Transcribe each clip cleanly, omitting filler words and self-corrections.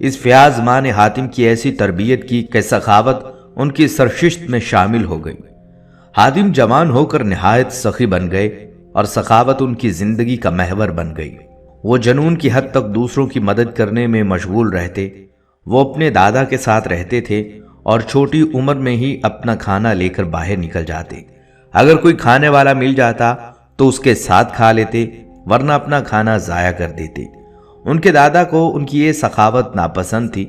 اس فیاض ماں نے حاتم کی ایسی تربیت کی کہ سخاوت ان کی سرشت میں شامل ہو گئی۔ حاتم جوان ہو کر نہایت سخی بن گئے اور سخاوت ان کی زندگی کا محور بن گئی۔ وہ جنون کی حد تک دوسروں کی مدد کرنے میں مشغول رہتے۔ وہ اپنے دادا کے ساتھ رہتے تھے اور چھوٹی عمر میں ہی اپنا کھانا لے کر باہر نکل جاتے۔ اگر کوئی کھانے والا مل جاتا تو اس کے ساتھ کھا لیتے، ورنہ اپنا کھانا ضائع کر دیتے۔ ان کے دادا کو ان کی یہ سخاوت ناپسند تھی،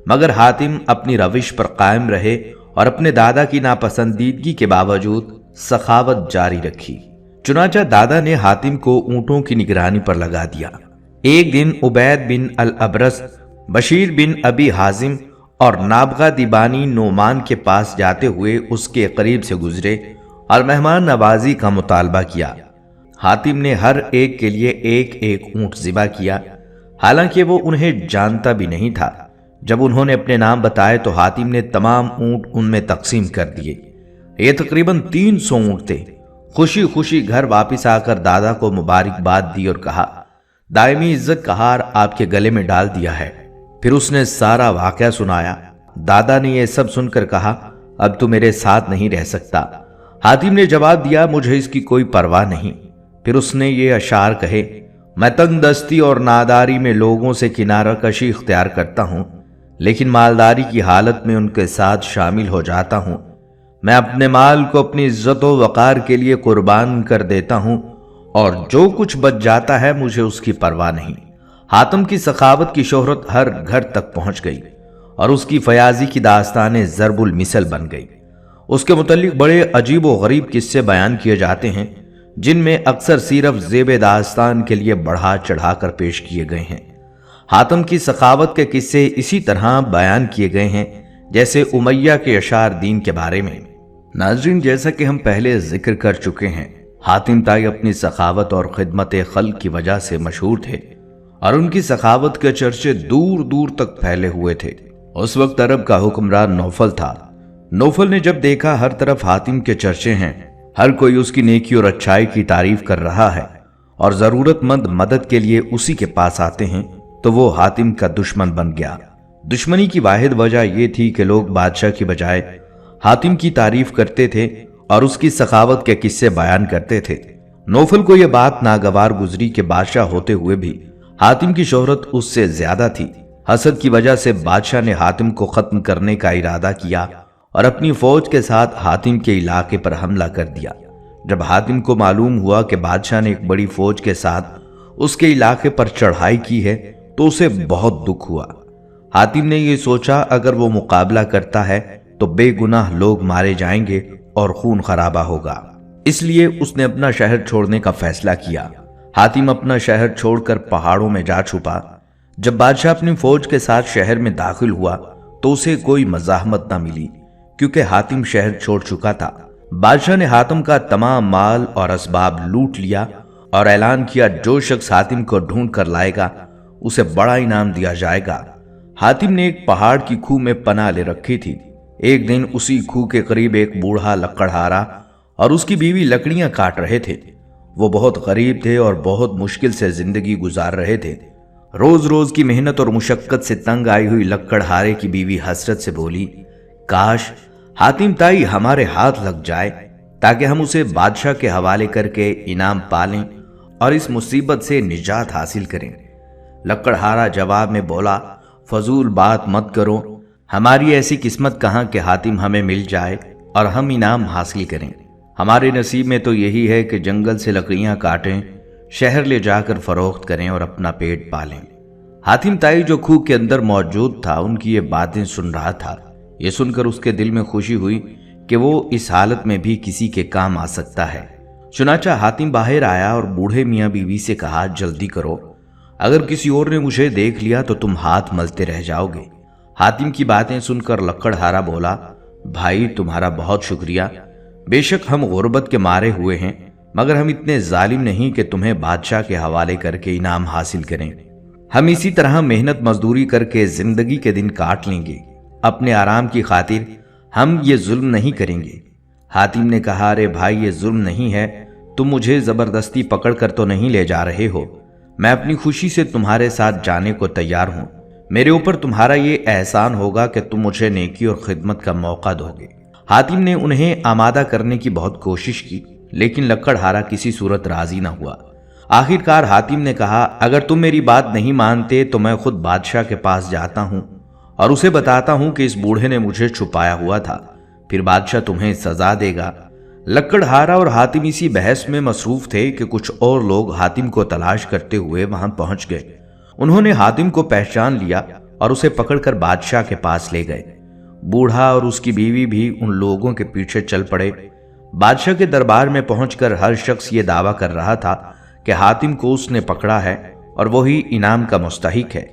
مگر حاتم اپنی روش پر قائم رہے اور اپنے دادا کی ناپسندیدگی کے باوجود سخاوت جاری رکھی۔ چنانچہ دادا نے حاتم کو اونٹوں کی نگرانی پر لگا دیا۔ ایک دن عبید بن الابرس، بشیر بن ابی حازم اور نابغہ دیبانی نعمان کے پاس جاتے ہوئے اس کے قریب سے گزرے اور مہمان نوازی کا مطالبہ کیا۔ حاتم نے ہر ایک کے لیے ایک ایک اونٹ ذبح کیا، حالانکہ وہ انہیں جانتا بھی نہیں تھا۔ جب انہوں نے اپنے نام بتائے تو حاتم نے تمام اونٹ ان میں تقسیم کر دیے۔ یہ تقریباً 300 اونٹ تھے۔ خوشی خوشی گھر واپس آ کر دادا کو مبارکباد دی اور کہا، دائمی عزت کا ہار آپ کے گلے میں ڈال دیا ہے۔ پھر اس نے سارا واقعہ سنایا۔ دادا نے یہ سب سن کر کہا، اب تو میرے ساتھ نہیں رہ سکتا۔ حاتم نے جواب دیا، مجھے اس کی کوئی پرواہ نہیں۔ پھر اس نے یہ اشعار کہے، میں تنگ دستی اور ناداری میں لوگوں سے کنارہ کشی اختیار کرتا ہوں، لیکن مالداری کی حالت میں ان کے ساتھ شامل ہو جاتا ہوں۔ میں اپنے مال کو اپنی عزت و وقار کے لیے قربان کر دیتا ہوں، اور جو کچھ بچ جاتا ہے مجھے اس کی پرواہ نہیں۔ حاتم کی سخاوت کی شہرت ہر گھر تک پہنچ گئی اور اس کی فیاضی کی داستانیں ضرب المثل بن گئی۔ اس کے متعلق بڑے عجیب و غریب قصے بیان کیے جاتے ہیں، جن میں اکثر صرف زیب داستان کے لیے بڑھا چڑھا کر پیش کیے گئے ہیں۔ حاتم کی سخاوت کے قصے اسی طرح بیان کیے گئے ہیں جیسے امیہ کے اشعار دین کے بارے میں۔ ناظرین، جیسا کہ ہم پہلے ذکر کر چکے ہیں، حاتم طائی اپنی سخاوت اور خدمت خلق کی وجہ سے مشہور تھے اور ان کی سخاوت کے چرچے دور دور تک پھیلے ہوئے تھے۔ اس وقت عرب کا حکمران نوفل تھا۔ نوفل نے جب دیکھا ہر طرف حاتم کے چرچے ہیں، ہر کوئی اس کی نیکی اور اچھائی کی تعریف کر رہا ہے اور ضرورت مند مدد کے لیے اسی کے پاس آتے ہیں، تو وہ حاتم کا دشمن بن گیا۔ دشمنی کی واحد وجہ یہ تھی کہ لوگ بادشاہ کی بجائے حاتم کی تعریف کرتے تھے اور اس کی سخاوت کے قصے بیان کرتے تھے۔ نوفل کو یہ بات ناگوار گزری کہ بادشاہ ہوتے ہوئے بھی حاتم کی شہرت اس سے زیادہ تھی۔ حسد کی وجہ سے بادشاہ نے حاتم کو ختم کرنے کا ارادہ کیا اور اپنی فوج کے ساتھ حاتم کے علاقے پر حملہ کر دیا۔ جب حاتم کو معلوم ہوا کہ بادشاہ نے ایک بڑی فوج کے ساتھ اس کے علاقے پر چڑھائی کی ہے تو اسے بہت دکھ ہوا۔ حاتم نے یہ سوچا، اگر وہ مقابلہ کرتا ہے تو بے گناہ لوگ مارے جائیں گے اور خون خرابہ ہوگا، اس لیے اس نے اپنا شہر چھوڑنے کا فیصلہ کیا۔ حاتم اپنا شہر چھوڑ کر پہاڑوں میں جا چھپا۔ جب بادشاہ اپنی فوج کے ساتھ شہر میں داخل ہوا تو اسے کوئی مزاحمت نہ ملی، کیونکہ حاتم شہر چھوڑ چکا تھا۔ بادشاہ نے حاتم کا تمام مال اور اسباب لوٹ لیا اور اعلان کیا، جو شخص حاتم کو ڈھونڈ کر لائے گا اسے بڑا انعام دیا جائے گا۔ حاتم نے ایک پہاڑ کی کھو میں پناہ لے رکھی تھی۔ ایک دن اسی کھو کے قریب ایک بوڑھا لکڑہارا اور اس کی بیوی لکڑیاں کاٹ رہے تھے۔ وہ بہت غریب تھے اور بہت مشکل سے زندگی گزار رہے تھے۔ روز روز کی محنت اور مشقت سے تنگ آئی ہوئی لکڑہارے کی بیوی حسرت سے بولی، کاش حاتم طائی ہمارے ہاتھ لگ جائے تاکہ ہم اسے بادشاہ کے حوالے کر کے انعام پالیں اور اس مصیبت سے نجات حاصل کریں۔ لکڑہارا جواب میں بولا، فضول بات مت کرو، ہماری ایسی قسمت کہاں کہ حاتم ہمیں مل جائے اور ہم انعام حاصل کریں۔ ہمارے نصیب میں تو یہی ہے کہ جنگل سے لکڑیاں کاٹیں، شہر لے جا کر فروخت کریں اور اپنا پیٹ پالیں۔ حاتم طائی جو کھو کے اندر موجود تھا ان کی یہ باتیں سن رہا تھا۔ یہ سن کر اس کے دل میں خوشی ہوئی کہ وہ اس حالت میں بھی کسی کے کام آ سکتا ہے۔ چنانچہ حاتم باہر آیا اور بوڑھے میاں بیوی سے کہا، جلدی کرو، اگر کسی اور نے مجھے دیکھ لیا تو تم ہاتھ ملتے رہ جاؤ گے۔ حاتم کی باتیں سن کر لکڑہارا بولا، بھائی تمہارا بہت شکریہ، بے شک ہم غربت کے مارے ہوئے ہیں، مگر ہم اتنے ظالم نہیں کہ تمہیں بادشاہ کے حوالے کر کے انعام حاصل کریں۔ ہم اسی طرح محنت مزدوری کر کے زندگی کے دن کاٹ لیں گے، اپنے آرام کی خاطر ہم یہ ظلم نہیں کریں گے۔ حاتم نے کہا، ارے بھائی یہ ظلم نہیں ہے، تم مجھے زبردستی پکڑ کر تو نہیں لے جا رہے ہو، میں اپنی خوشی سے تمہارے ساتھ جانے کو تیار ہوں، میرے اوپر تمہارا یہ احسان ہوگا کہ تم مجھے نیکی اور خدمت کا موقع دو گے۔ حاتم نے انہیں آمادہ کرنے کی بہت کوشش کی، لیکن لکڑہارا کسی صورت راضی نہ ہوا۔ آخرکار حاتم نے کہا، اگر تم میری بات نہیں مانتے تو میں خود بادشاہ کے پاس جاتا ہوں اور اسے بتاتا ہوں کہ اس بوڑھے نے مجھے چھپایا ہوا تھا، پھر بادشاہ تمہیں سزا دے گا۔ لکڑہارا اور حاتم اسی بحث میں مصروف تھے کہ کچھ اور لوگ حاتم کو تلاش کرتے ہوئے وہاں پہنچ گئے۔ انہوں نے حاتم کو پہچان لیا اور اسے پکڑ کر بادشاہ کے پاس لے گئے۔ بوڑھا اور اس کی بیوی بھی ان لوگوں کے پیچھے چل پڑے۔ بادشاہ کے دربار میں پہنچ کر ہر شخص یہ دعویٰ کر رہا تھا کہ حاتم کو اس نے پکڑا ہے اور وہی انعام کا مستحق ہے۔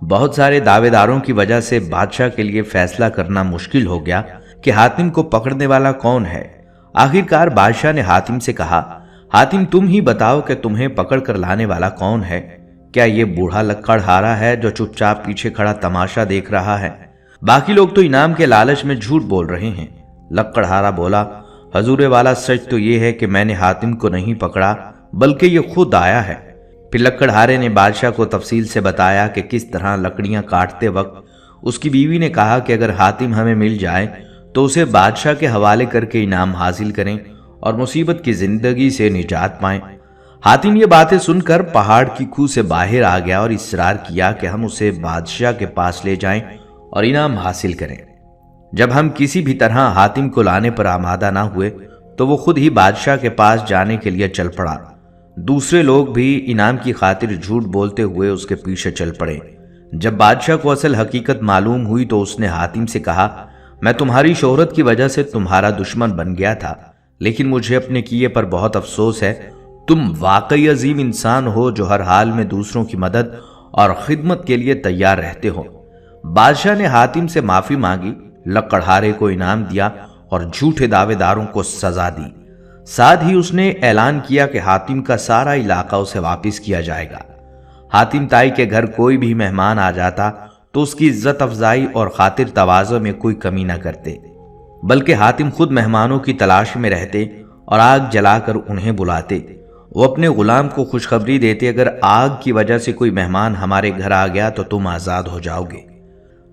بہت سارے دعوے داروں کی وجہ سے بادشاہ کے لیے فیصلہ کرنا مشکل ہو گیا کہ حاتم کو پکڑنے والا کون ہے۔ آخرکار بادشاہ نے حاتم سے کہا، حاتم تم ہی بتاؤ کہ تمہیں پکڑ کر لانے والا کون ہے؟ کیا یہ بوڑھا لکڑہارا ہے جو چپ چاپ پیچھے کھڑا تماشا دیکھ رہا ہے؟ باقی لوگ تو انعام کے لالچ میں جھوٹ بول رہے ہیں۔ لکڑہارا بولا، حضور والا سچ تو یہ ہے کہ میں نے حاتم کو نہیں پکڑا بلکہ یہ خود آیا ہے۔ پھر لکڑہارے نے بادشاہ کو تفصیل سے بتایا کہ کس طرح لکڑیاں کاٹتے وقت اس کی بیوی نے کہا کہ اگر حاتم ہمیں مل جائے تو اسے بادشاہ کے حوالے کر کے انعام حاصل کریں اور مصیبت کی زندگی سے نجات پائیں۔ حاتم یہ باتیں سن کر پہاڑ کی کھو سے باہر آ گیا اور اصرار کیا کہ ہم اسے بادشاہ کے پاس لے جائیں اور انعام حاصل کریں۔ جب ہم کسی بھی طرح حاتم کو لانے پر آمادہ نہ ہوئے تو وہ خود ہی بادشاہ کے پاس جانے کے لیے چل پڑا۔ دوسرے لوگ بھی انعام کی خاطر جھوٹ بولتے ہوئے اس کے پیچھے چل پڑے۔ جب بادشاہ کو اصل حقیقت معلوم ہوئی تو اس نے حاتم سے کہا، میں تمہاری شہرت کی وجہ سے تمہارا دشمن بن گیا تھا، لیکن مجھے اپنے کیے پر بہت افسوس ہے۔ تم واقعی عظیم انسان ہو جو ہر حال میں دوسروں کی مدد اور خدمت کے لیے تیار رہتے ہو۔ بادشاہ نے حاتم سے معافی مانگی، لکڑہارے کو انعام دیا اور جھوٹے دعوے داروں کو سزا دی۔ ساتھ ہی اس نے اعلان کیا کہ حاتم کا سارا علاقہ اسے واپس کیا جائے گا۔ حاتم تائی کے گھر کوئی بھی مہمان آ جاتا تو اس کی عزت افزائی اور خاطر تواضع میں کوئی کمی نہ کرتے، بلکہ حاتم خود مہمانوں کی تلاش میں رہتے اور آگ جلا کر انہیں بلاتے۔ وہ اپنے غلام کو خوشخبری دیتے، اگر آگ کی وجہ سے کوئی مہمان ہمارے گھر آ گیا تو تم آزاد ہو جاؤ گے۔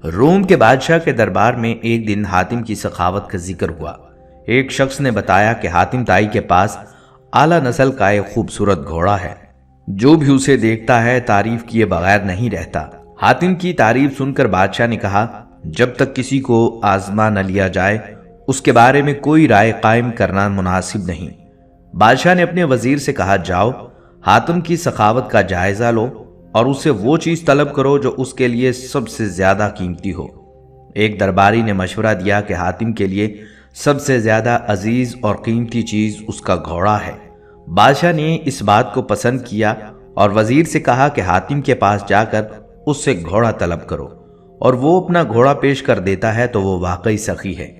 روم کے بادشاہ کے دربار میں ایک دن حاتم کی سخاوت کا ذکر ہوا۔ ایک شخص نے بتایا کہ حاتم تائی کے پاس اعلیٰ نسل کا ایک خوبصورت گھوڑا ہے، جو بھی اسے دیکھتا ہے تعریف کیے بغیر نہیں رہتا۔ حاتم کی تعریف سن کر بادشاہ نے کہا، جب تک کسی کو آزما نہ لیا جائے اس کے بارے میں کوئی رائے قائم کرنا مناسب نہیں۔ بادشاہ نے اپنے وزیر سے کہا، جاؤ حاتم کی سخاوت کا جائزہ لو اور اس سے وہ چیز طلب کرو جو اس کے لیے سب سے زیادہ قیمتی ہو۔ ایک درباری نے مشورہ دیا کہ حاتم کے لیے سب سے زیادہ عزیز اور قیمتی چیز اس کا گھوڑا ہے۔ بادشاہ نے اس بات کو پسند کیا اور وزیر سے کہا کہ حاتم کے پاس جا کر اس سے گھوڑا طلب کرو، اور وہ اپنا گھوڑا پیش کر دیتا ہے تو وہ واقعی سخی ہے۔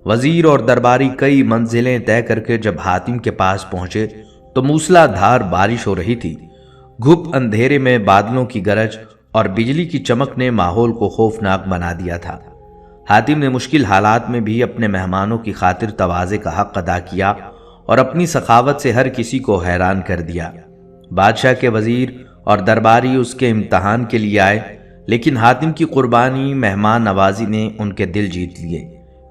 وزیر اور درباری کئی منزلیں طے کر کے جب حاتم کے پاس پہنچے تو موسلا دھار بارش ہو رہی تھی۔ گھپ اندھیرے میں بادلوں کی گرج اور بجلی کی چمک نے ماحول کو خوفناک بنا دیا تھا۔ حاتم نے مشکل حالات میں بھی اپنے مہمانوں کی خاطر تواضع کا حق ادا کیا اور اپنی سخاوت سے ہر کسی کو حیران کر دیا۔ بادشاہ کے وزیر اور درباری اس کے امتحان کے لیے آئے، لیکن حاتم کی قربانی مہمان نوازی نے ان کے دل جیت لیے۔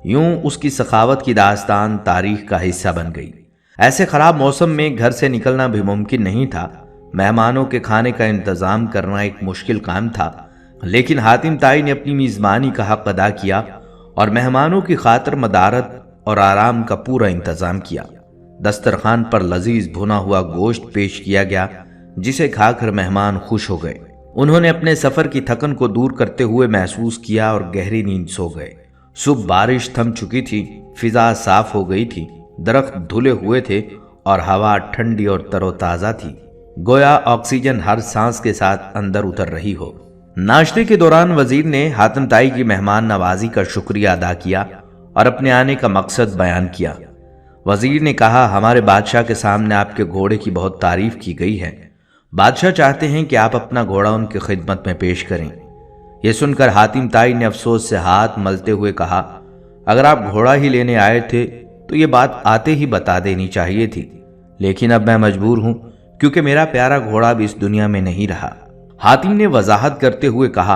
یوں اس کی سخاوت کی داستان تاریخ کا حصہ بن گئی۔ ایسے خراب موسم میں گھر سے نکلنا بھی ممکن نہیں تھا۔ مہمانوں کے کھانے کا انتظام کرنا ایک مشکل کام تھا، لیکن حاتم تائی نے اپنی میزبانی کا حق ادا کیا اور مہمانوں کی خاطر مدارت اور آرام کا پورا انتظام کیا۔ دسترخوان پر لذیذ بھنا ہوا گوشت پیش کیا گیا، جسے کھا کر مہمان خوش ہو گئے۔ انہوں نے اپنے سفر کی تھکن کو دور کرتے ہوئے محسوس کیا اور گہری نیند سو گئے۔ صبح بارش تھم چکی تھی، فضا صاف ہو گئی تھی، درخت دھلے ہوئے تھے اور ہوا ٹھنڈی اور تر و تازہ تھی، گویا آکسیجن ہر سانس کے ساتھ اندر اتر رہی ہو۔ ناشتے کے دوران وزیر نے حاتم تائی کی مہمان نوازی کا شکریہ ادا کیا اور اپنے آنے کا مقصد بیان کیا۔ وزیر نے کہا، ہمارے بادشاہ کے سامنے آپ کے گھوڑے کی بہت تعریف کی گئی ہے۔ بادشاہ چاہتے ہیں کہ آپ اپنا گھوڑا ان کی خدمت میں پیش کریں۔ یہ سن کر حاتم تائی نے افسوس سے ہاتھ ملتے ہوئے کہا، اگر آپ گھوڑا ہی لینے آئے تھے تو یہ بات آتے ہی بتا دینی چاہیے تھی، لیکن اب میں مجبور ہوں کیونکہ میرا پیارا گھوڑا بھی اس دنیا میں نہیں رہا۔ حاتم نے وضاحت کرتے ہوئے کہا،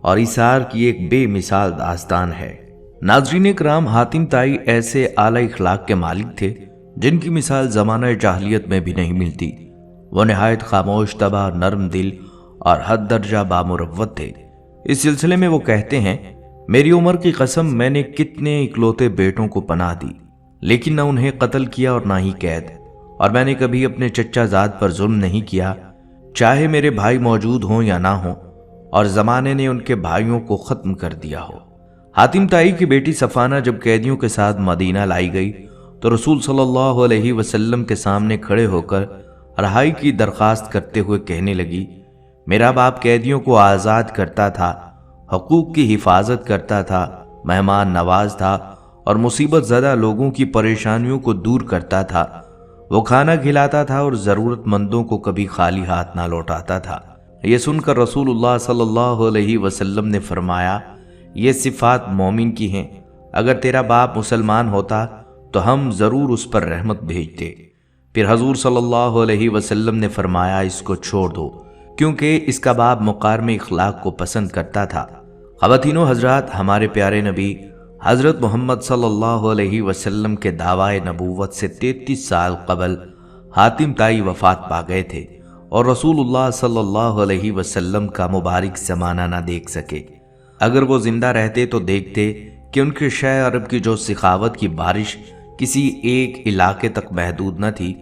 اور ایثار کی ایک بے مثال داستان ہے۔ ناظرین کرام، حاتم طائی ایسے اعلی اخلاق کے مالک تھے جن کی مثال زمانہ جاہلیت میں بھی نہیں ملتی۔ وہ نہایت خاموش طبع، نرم دل اور حد درجہ بامروت تھے۔ اس سلسلے میں وہ کہتے ہیں، میری عمر کی قسم، میں نے کتنے اکلوتے بیٹوں کو پناہ دی، لیکن نہ انہیں قتل کیا اور نہ ہی قید، اور میں نے کبھی اپنے چچا زاد پر ظلم نہیں کیا، چاہے میرے بھائی موجود ہوں یا نہ ہوں، اور زمانے نے ان کے بھائیوں کو ختم کر دیا ہو۔ حاتم طائی کی بیٹی صفانہ جب قیدیوں کے ساتھ مدینہ لائی گئی تو رسول صلی اللہ علیہ وسلم کے سامنے کھڑے ہو کر رہائی کی درخواست کرتے ہوئے کہنے لگی، میرا باپ قیدیوں کو آزاد کرتا تھا، حقوق کی حفاظت کرتا تھا، مہمان نواز تھا اور مصیبت زدہ لوگوں کی پریشانیوں کو دور کرتا تھا۔ وہ کھانا کھلاتا تھا اور ضرورت مندوں کو کبھی خالی ہاتھ نہ لوٹاتا تھا۔ یہ سن کر رسول اللہ صلی اللہ علیہ وسلم نے فرمایا، یہ صفات مومن کی ہیں، اگر تیرا باپ مسلمان ہوتا تو ہم ضرور اس پر رحمت بھیجتے۔ پھر حضور صلی اللہ علیہ وسلم نے فرمایا، اس کو چھوڑ دو، کیونکہ اس کا باپ مکارم اخلاق کو پسند کرتا تھا۔ خواتین و حضرات، ہمارے پیارے نبی حضرت محمد صلی اللہ علیہ وسلم کے دعوی نبوت سے 33 سال قبل حاتم طائی وفات پا گئے تھے اور رسول اللہ صلی اللہ علیہ وسلم کا مبارک زمانہ نہ دیکھ سکے۔ اگر وہ زندہ رہتے تو دیکھتے کہ ان کے شہ عرب کی جو سخاوت کی بارش کسی ایک علاقے تک محدود نہ تھی،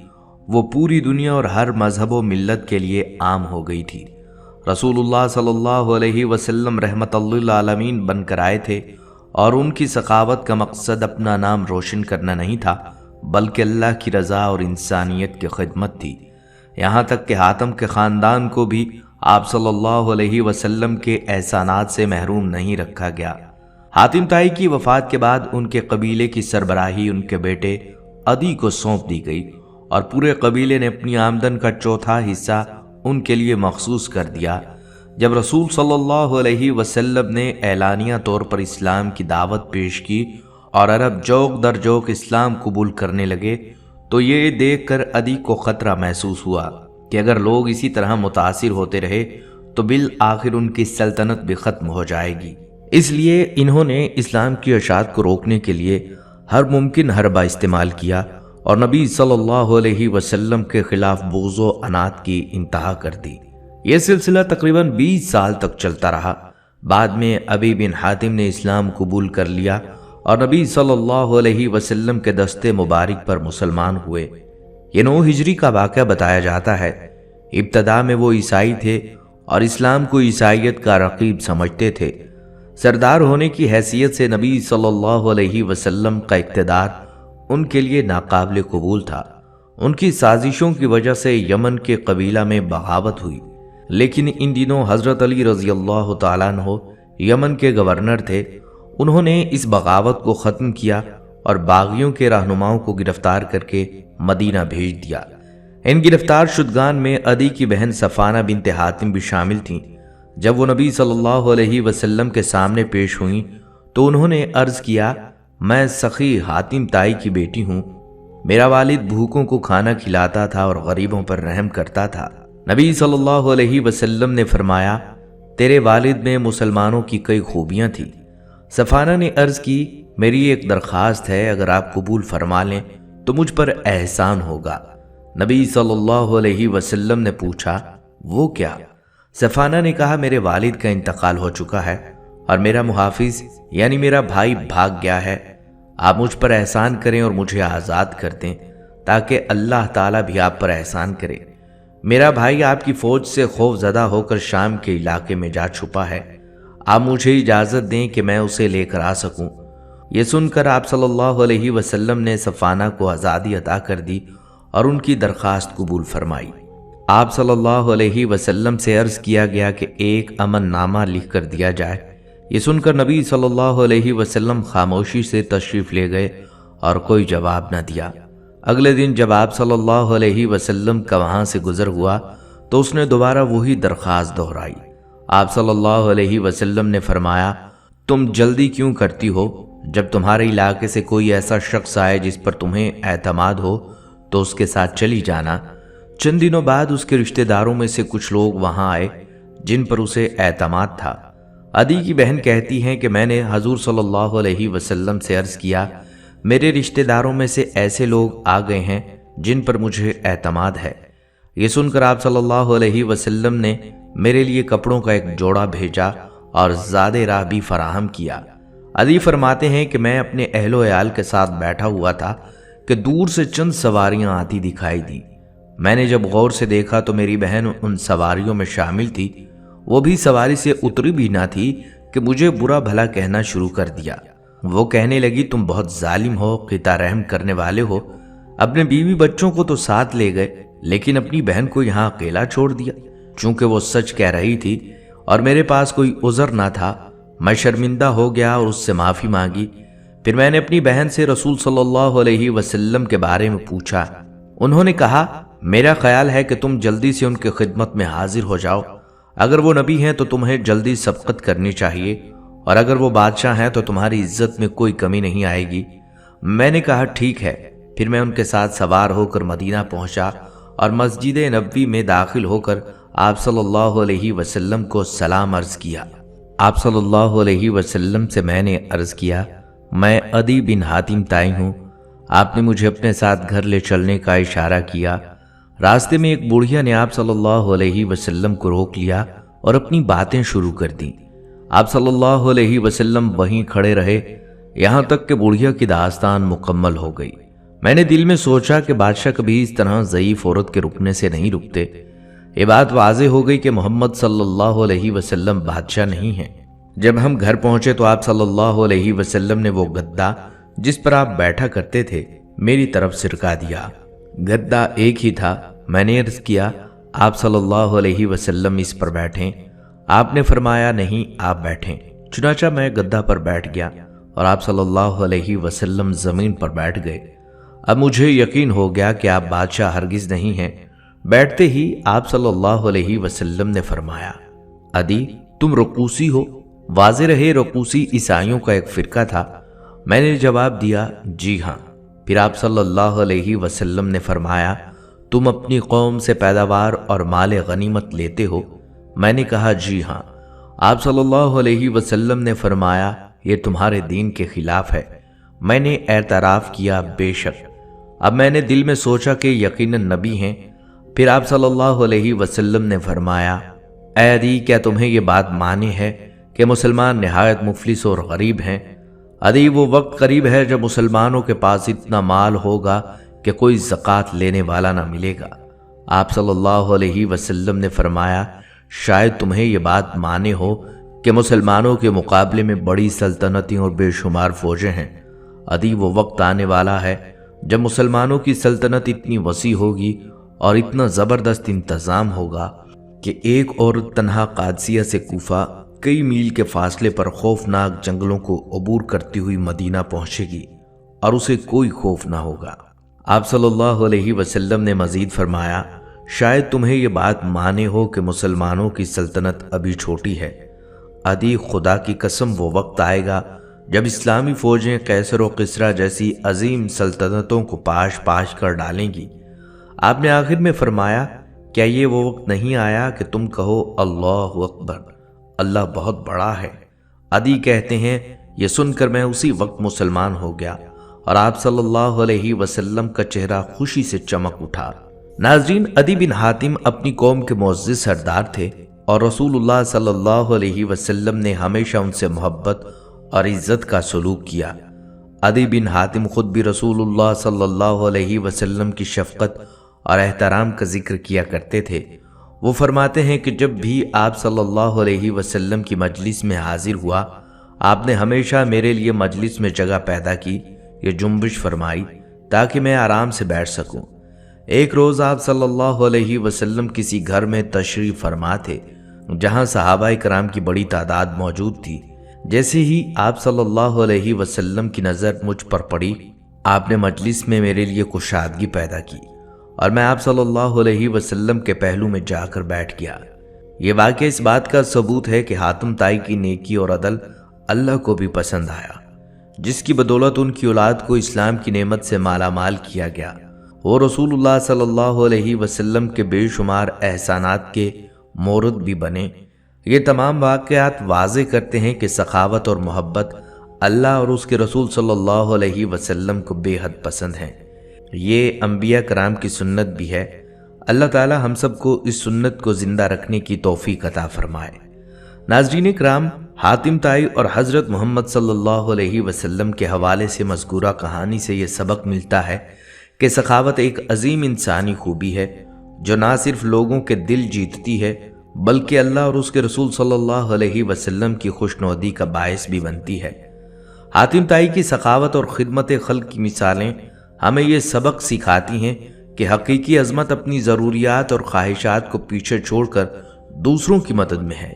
وہ پوری دنیا اور ہر مذہب و ملت کے لیے عام ہو گئی تھی۔ رسول اللہ صلی اللہ علیہ وسلم رحمت للعالمین بن کر آئے تھے، اور ان کی سخاوت کا مقصد اپنا نام روشن کرنا نہیں تھا، بلکہ اللہ کی رضا اور انسانیت کی خدمت تھی۔ یہاں تک کہ حاتم کے خاندان کو بھی آپ صلی اللہ علیہ وسلم کے احسانات سے محروم نہیں رکھا گیا۔ حاتم طائی کی وفات کے بعد ان کے قبیلے کی سربراہی ان کے بیٹے عدی کو سونپ دی گئی، اور پورے قبیلے نے اپنی آمدن کا چوتھا حصہ ان کے لیے مخصوص کر دیا۔ جب رسول صلی اللہ علیہ وسلم نے اعلانیہ طور پر اسلام کی دعوت پیش کی اور عرب جوق در جوق اسلام قبول کرنے لگے، تو یہ دیکھ کر عدی کو خطرہ محسوس ہوا کہ اگر لوگ اسی طرح متاثر ہوتے رہے تو بالآخر ان کی سلطنت بھی ختم ہو جائے گی۔ اس لیے انہوں نے اسلام کی اشاعت کو روکنے کے لیے ہر ممکن حربہ استعمال کیا اور نبی صلی اللہ علیہ وسلم کے خلاف بغض و عناد کی انتہا کر دی۔ یہ سلسلہ تقریباً 20 سال تک چلتا رہا۔ بعد میں عدی بن حاتم نے اسلام قبول کر لیا اور نبی صلی اللہ علیہ وسلم کے دستے مبارک پر مسلمان ہوئے۔ یہ 9 ہجری کا واقعہ بتایا جاتا ہے۔ ابتدا میں وہ عیسائی تھے اور اسلام کو عیسائیت کا رقیب سمجھتے تھے۔ سردار ہونے کی حیثیت سے نبی صلی اللہ علیہ وسلم کا اقتدار ان کے لیے ناقابل قبول تھا۔ ان کی سازشوں کی وجہ سے یمن کے قبیلہ میں بغاوت ہوئی، لیکن ان دنوں حضرت علی رضی اللہ تعالیٰ عنہ یمن کے گورنر تھے۔ انہوں نے اس بغاوت کو ختم کیا اور باغیوں کے رہنماؤں کو گرفتار کر کے مدینہ بھیج دیا۔ ان گرفتار شدگان میں عدی کی بہن صفانہ بنت حاتم بھی شامل تھیں۔ جب وہ نبی صلی اللہ علیہ وسلم کے سامنے پیش ہوئیں تو انہوں نے عرض کیا، میں سخی حاتم طائی کی بیٹی ہوں، میرا والد بھوکوں کو کھانا کھلاتا تھا اور غریبوں پر رحم کرتا تھا۔ نبی صلی اللہ علیہ وسلم نے فرمایا، تیرے والد میں مسلمانوں کی کئی خوبیاں تھیں۔ صفانہ نے عرض کی، میری ایک درخواست ہے، اگر آپ قبول فرما لیں تو مجھ پر احسان ہوگا۔ نبی صلی اللہ علیہ وسلم نے پوچھا، وہ کیا؟ صفانہ نے کہا، میرے والد کا انتقال ہو چکا ہے اور میرا محافظ یعنی میرا بھائی بھاگ گیا ہے۔ آپ مجھ پر احسان کریں اور مجھے آزاد کر دیں تاکہ اللہ تعالیٰ بھی آپ پر احسان کرے۔ میرا بھائی آپ کی فوج سے خوف زدہ ہو کر شام کے علاقے میں جا چھپا ہے، آپ مجھے اجازت دیں کہ میں اسے لے کر آ سکوں۔ یہ سن کر آپ صلی اللہ علیہ وسلم نے صفانہ کو آزادی عطا کر دی اور ان کی درخواست قبول فرمائی۔ آپ صلی اللہ علیہ وسلم سے عرض کیا گیا کہ ایک امن نامہ لکھ کر دیا جائے۔ یہ سن کر نبی صلی اللہ علیہ وسلم خاموشی سے تشریف لے گئے اور کوئی جواب نہ دیا۔ اگلے دن جب آپ صلی اللہ علیہ وسلم کا وہاں سے گزر ہوا تو اس نے دوبارہ وہی درخواست دہرائی۔ آپ صلی اللہ علیہ وسلم نے فرمایا، تم جلدی کیوں کرتی ہو؟ جب تمہارے علاقے سے کوئی ایسا شخص آئے جس پر تمہیں اعتماد ہو تو اس کے ساتھ چلی جانا۔ چند دنوں بعد اس کے رشتہ داروں میں سے کچھ لوگ وہاں آئے جن پر اسے اعتماد تھا۔ عدی کی بہن کہتی ہیں کہ میں نے حضور صلی اللہ علیہ وسلم سے عرض کیا، میرے رشتہ داروں میں سے ایسے لوگ آ گئے ہیں جن پر مجھے اعتماد ہے۔ یہ سن کر آپ صلی اللہ علیہ وسلم نے میرے لیے کپڑوں کا ایک جوڑا بھیجا اور زاد راہ بھی فراہم کیا۔ عدی فرماتے ہیں کہ میں اپنے اہل و عیال کے ساتھ بیٹھا ہوا تھا کہ دور سے چند سواریاں آتی دکھائی دی۔ میں نے جب غور سے دیکھا تو میری بہن ان سواریوں میں شامل تھی۔ وہ بھی سواری سے اتری بھی نہ تھی کہ مجھے برا بھلا کہنا شروع کر دیا۔ وہ کہنے لگی، تم بہت ظالم ہو، قطع رحم کرنے والے ہو، اپنے بیوی بچوں کو تو ساتھ لے گئے لیکن اپنی بہن کو یہاں اکیلا چھوڑ دیا۔ چونکہ وہ سچ کہہ رہی تھی اور میرے پاس کوئی عذر نہ تھا، میں شرمندہ ہو گیا اور اس سے معافی مانگی۔ پھر میں نے اپنی بہن سے رسول صلی اللہ علیہ وسلم کے بارے میں پوچھا۔ انہوں نے کہا، میرا خیال ہے کہ تم جلدی سے ان کی خدمت میں حاضر ہو جاؤ۔ اگر وہ نبی ہیں تو تمہیں جلدی سبقت کرنی چاہیے، اور اگر وہ بادشاہ ہیں تو تمہاری عزت میں کوئی کمی نہیں آئے گی۔ میں نے کہا ٹھیک ہے۔ پھر میں ان کے ساتھ سوار ہو کر مدینہ پہنچا اور مسجد نبوی میں داخل ہو کر آپ صلی اللہ علیہ وسلم کو سلام عرض کیا۔ آپ صلی اللہ علیہ وسلم سے میں نے عرض کیا، میں عدی بن حاتم تائی ہوں۔ آپ نے مجھے اپنے ساتھ گھر لے چلنے کا اشارہ کیا۔ راستے میں ایک بوڑھیا نے آپ صلی اللہ علیہ وسلم کو روک لیا اور اپنی باتیں شروع کر دیں۔ آپ صلی اللہ علیہ وسلم وہیں کھڑے رہے یہاں تک کہ بوڑھیا کی داستان مکمل ہو گئی۔ میں نے دل میں سوچا کہ بادشاہ کبھی اس طرح ضعیف عورت کے رکنے سے نہیں رکتے۔ یہ بات واضح ہو گئی کہ محمد صلی اللہ علیہ وسلم بادشاہ نہیں ہیں۔ جب ہم گھر پہنچے تو آپ صلی اللہ علیہ وسلم نے وہ گدا جس پر آپ بیٹھا کرتے تھے میری طرف سرکا دیا۔ گدا ایک ہی تھا۔ میں نے عرض کیا، آپ صلی اللہ علیہ وسلم اس پر بیٹھیں۔ آپ نے فرمایا، نہیں، آپ بیٹھیں۔ چنانچہ میں گدا پر بیٹھ گیا اور آپ صلی اللہ علیہ وسلم زمین پر بیٹھ گئے۔ اب مجھے یقین ہو گیا کہ آپ بادشاہ ہرگز نہیں ہیں۔ بیٹھتے ہی آپ صلی اللہ علیہ وسلم نے فرمایا، عدی تم رقوسی ہو؟ واضح رہے رقوسی عیسائیوں کا ایک فرقہ تھا۔ میں نے جواب دیا، جی ہاں۔ پھر آپ صلی اللہ علیہ وسلم نے فرمایا، تم اپنی قوم سے پیداوار اور مال غنیمت لیتے ہو؟ میں نے کہا، جی ہاں۔ آپ صلی اللہ علیہ وسلم نے فرمایا، یہ تمہارے دین کے خلاف ہے۔ میں نے اعتراف کیا، بے شک۔ اب میں نے دل میں سوچا کہ یقیناً نبی ہیں۔ پھر آپ صلی اللہ علیہ وسلم نے فرمایا، اے عدی کیا تمہیں یہ بات معنی ہے کہ مسلمان نہایت مفلس اور غریب ہیں؟ عدی وہ وقت قریب ہے جب مسلمانوں کے پاس اتنا مال ہوگا کہ کوئی زکوٰۃ لینے والا نہ ملے گا۔ آپ صلی اللہ علیہ وسلم نے فرمایا، شاید تمہیں یہ بات معنی ہو کہ مسلمانوں کے مقابلے میں بڑی سلطنتیں اور بے شمار فوجیں ہیں۔ عدی وہ وقت آنے والا ہے جب مسلمانوں کی سلطنت اتنی وسیع ہوگی اور اتنا زبردست انتظام ہوگا کہ ایک عورت تنہا قادسیہ سے کوفہ کئی میل کے فاصلے پر خوفناک جنگلوں کو عبور کرتی ہوئی مدینہ پہنچے گی اور اسے کوئی خوف نہ ہوگا۔ آپ صلی اللہ علیہ وسلم نے مزید فرمایا، شاید تمہیں یہ بات مانے ہو کہ مسلمانوں کی سلطنت ابھی چھوٹی ہے۔ عدی خدا کی قسم وہ وقت آئے گا جب اسلامی فوجیں قیصر و کسریٰ جیسی عظیم سلطنتوں کو پاش پاش کر ڈالیں گی۔ آپ نے آخر میں فرمایا، کیا یہ وہ وقت نہیں آیا کہ تم کہو اللہ اکبر، اللہ بہت بڑا ہے؟ عدی کہتے ہیں، یہ سن کر میں اسی وقت مسلمان ہو گیا اور آپ صلی اللہ علیہ وسلم کا چہرہ خوشی سے چمک اٹھا۔ ناظرین، عدی بن حاتم اپنی قوم کے معزز سردار تھے اور رسول اللہ صلی اللہ علیہ وسلم نے ہمیشہ ان سے محبت اور عزت کا سلوک کیا۔ عدی بن حاتم خود بھی رسول اللہ صلی اللہ علیہ وسلم کی شفقت اور احترام کا ذکر کیا کرتے تھے۔ وہ فرماتے ہیں کہ جب بھی آپ صلی اللہ علیہ وسلم کی مجلس میں حاضر ہوا، آپ نے ہمیشہ میرے لیے مجلس میں جگہ پیدا کی، یہ جنبش فرمائی تاکہ میں آرام سے بیٹھ سکوں۔ ایک روز آپ صلی اللہ علیہ وسلم کسی گھر میں تشریف فرما تھے جہاں صحابہ کرام کی بڑی تعداد موجود تھی۔ جیسے ہی آپ صلی اللہ علیہ وسلم کی نظر مجھ پر پڑی، آپ نے مجلس میں میرے لیے کشادگی پیدا کی اور میں آپ صلی اللہ علیہ وسلم کے پہلو میں جا کر بیٹھ گیا۔ یہ واقعہ اس بات کا ثبوت ہے کہ حاتم تائی کی نیکی اور عدل اللہ کو بھی پسند آیا، جس کی بدولت ان کی اولاد کو اسلام کی نعمت سے مالا مال کیا گیا۔ وہ رسول اللہ صلی اللہ علیہ وسلم کے بے شمار احسانات کے مورد بھی بنے۔ یہ تمام واقعات واضح کرتے ہیں کہ سخاوت اور محبت اللہ اور اس کے رسول صلی اللہ علیہ وسلم کو بے حد پسند ہیں۔ یہ انبیاء کرام کی سنت بھی ہے۔ اللہ تعالی ہم سب کو اس سنت کو زندہ رکھنے کی توفیق عطا فرمائے۔ ناظرین کرام، حاتم طائی اور حضرت محمد صلی اللہ علیہ وسلم کے حوالے سے مذکورہ کہانی سے یہ سبق ملتا ہے کہ سخاوت ایک عظیم انسانی خوبی ہے جو نہ صرف لوگوں کے دل جیتتی ہے بلکہ اللہ اور اس کے رسول صلی اللہ علیہ وسلم کی خوشنودی کا باعث بھی بنتی ہے۔ حاتم طائی کی سخاوت اور خدمت خلق کی مثالیں ہمیں یہ سبق سکھاتی ہیں کہ حقیقی عظمت اپنی ضروریات اور خواہشات کو پیچھے چھوڑ کر دوسروں کی مدد میں ہے۔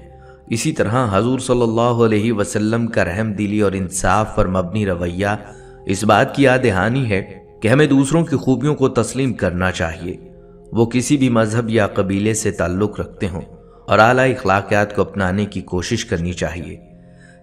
اسی طرح حضور صلی اللہ علیہ وسلم کا رحم دلی اور انصاف پر مبنی رویہ اس بات کی یاد دہانی ہے کہ ہمیں دوسروں کی خوبیوں کو تسلیم کرنا چاہیے، وہ کسی بھی مذہب یا قبیلے سے تعلق رکھتے ہوں، اور اعلیٰ اخلاقیات کو اپنانے کی کوشش کرنی چاہیے۔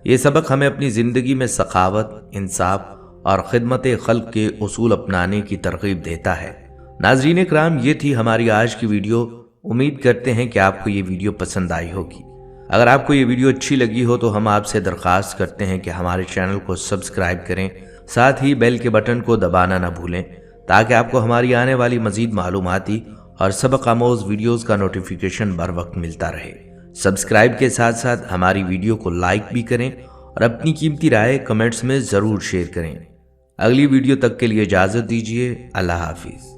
یہ سبق ہمیں اپنی زندگی میں سخاوت، انصاف اور خدمت خلق کے اصول اپنانے کی ترغیب دیتا ہے۔ ناظرین کرام، یہ تھی ہماری آج کی ویڈیو۔ امید کرتے ہیں کہ آپ کو یہ ویڈیو پسند آئی ہوگی۔ اگر آپ کو یہ ویڈیو اچھی لگی ہو تو ہم آپ سے درخواست کرتے ہیں کہ ہمارے چینل کو سبسکرائب کریں، ساتھ ہی بیل کے بٹن کو دبانا نہ بھولیں تاکہ آپ کو ہماری آنے والی مزید معلوماتی اور سبق آموز ویڈیوز کا نوٹیفیکیشن بر وقت ملتا رہے۔ سبسکرائب کے ساتھ ساتھ ہماری ویڈیو کو لائک بھی کریں اور اپنی قیمتی رائے کمنٹس میں ضرور شیئر کریں۔ اگلی ویڈیو تک کے لیے اجازت دیجیے۔ اللہ حافظ۔